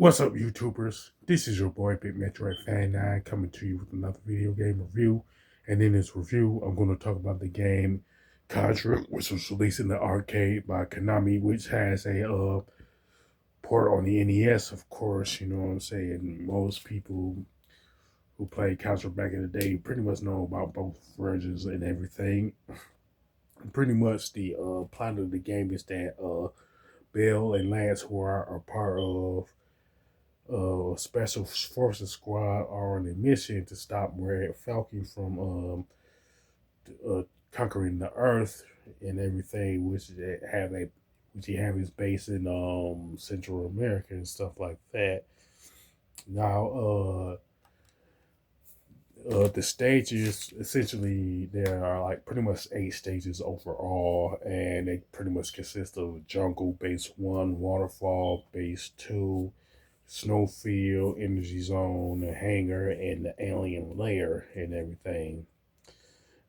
What's up, YouTubers? This is your boy Big Metroid Fan 9 coming to you with another video game review. And in this review, I'm going to talk about the game Contra, which was released in the arcade by Konami, which has a port on the NES, of course. You know what I'm saying? Most people who played Contra back in the day pretty much know about both versions and everything. Pretty much the plot of the game is that Bill and Lance, who are part of Special Forces Squad, are on a mission to stop Red Falcon from conquering the Earth and everything, which he have his base in Central America and stuff like that. Now, the stages, essentially there are like pretty much 8 stages overall, and they pretty much consist of jungle base 1, waterfall base 2, snowfield, energy zone, the hangar, and the alien layer and everything.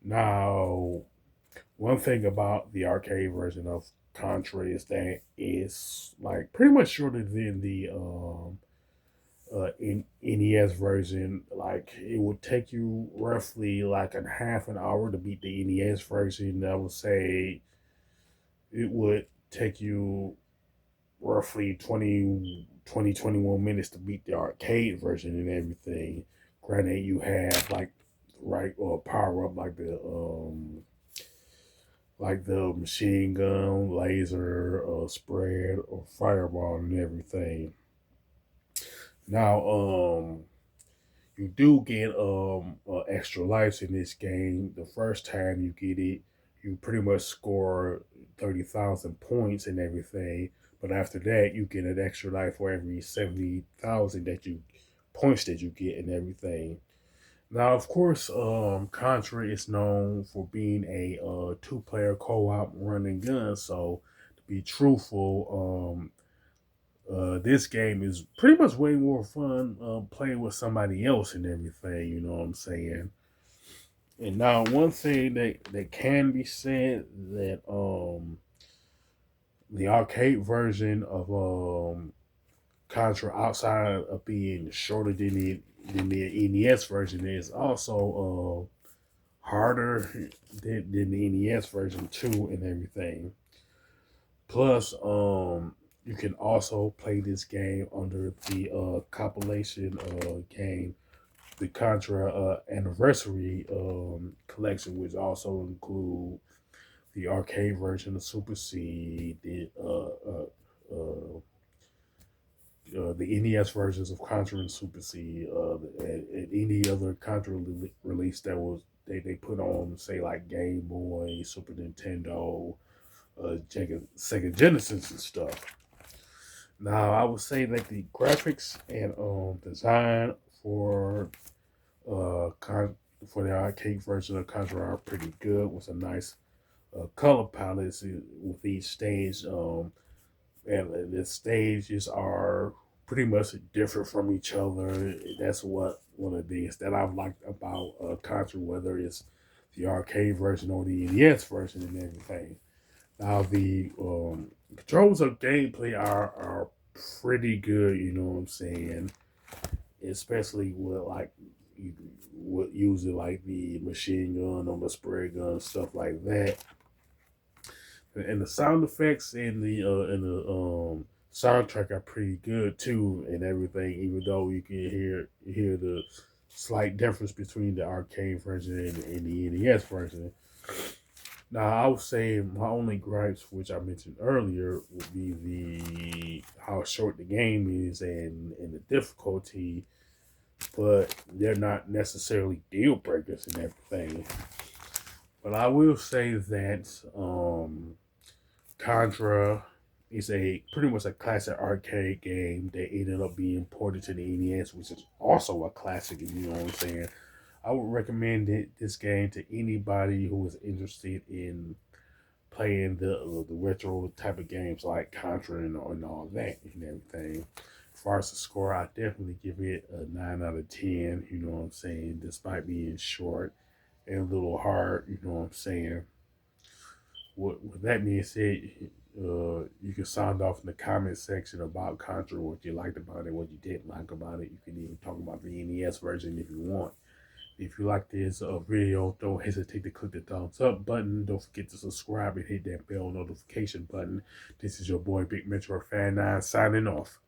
Now, one thing about the arcade version of Contra is that it's like pretty much shorter than the in NES version. Like it would take you roughly like a half an hour to beat the NES version. I would say it would take you roughly 21 minutes to beat the arcade version and everything. Granted, you have like right or power up like the machine gun, laser, spread, or fireball and everything. Now, you do get extra lives in this game. The first time you get it, you pretty much score 30,000 points and everything. But after that, you get an extra life for every 70,000 points that you get and everything. Now, of course, Contra is known for being a two-player co-op run and gun. So, to be truthful, this game is pretty much way more fun playing with somebody else and everything. You know what I'm saying? And now, one thing that can be said that the arcade version of Contra, outside of being shorter than the NES version, is also harder than the NES version too, and everything. Plus, you can also play this game under the compilation game, the Contra Anniversary collection, which also include the arcade version of Super C, the NES versions of Contra and Super C, and any other Contra release that was they put on, say like Game Boy, Super Nintendo, Sega Genesis and stuff. Now, I would say that the graphics and design for for the arcade version of Contra are pretty good, with a nice color palette with each stage. And the stages are pretty much different from each other. That's what one of the things that I've liked about Contra, whether it's the arcade version or the NES version and everything. Now, the controls of gameplay are pretty good. You know what I'm saying? Especially with like you with using like the machine gun or the spray gun, stuff like that. And the sound effects and the soundtrack are pretty good too, and everything. Even though you can hear the slight difference between the arcade version and the NES version. Now, I would say my only gripes, which I mentioned earlier, would be the how short the game is and the difficulty, but they're not necessarily deal breakers and everything. But I will say that Contra is a pretty much a classic arcade game that ended up being ported to the NES, which is also a classic. You know what I'm saying? I would recommend this game to anybody who is interested in playing the retro type of games like Contra and all that and everything. As far as the score, I definitely give it a 9 out of 10. You know what I'm saying? Despite being short and a little hard, you know what I'm saying. With that being said, You can sound off in the comment section about Contra, what you liked about it, what you didn't like about it. You can even talk about the NES version if you want. If you like this video, don't hesitate to click the thumbs up button. Don't forget to subscribe and hit that bell notification button. This is your boy Big Metro Fan 9 signing off.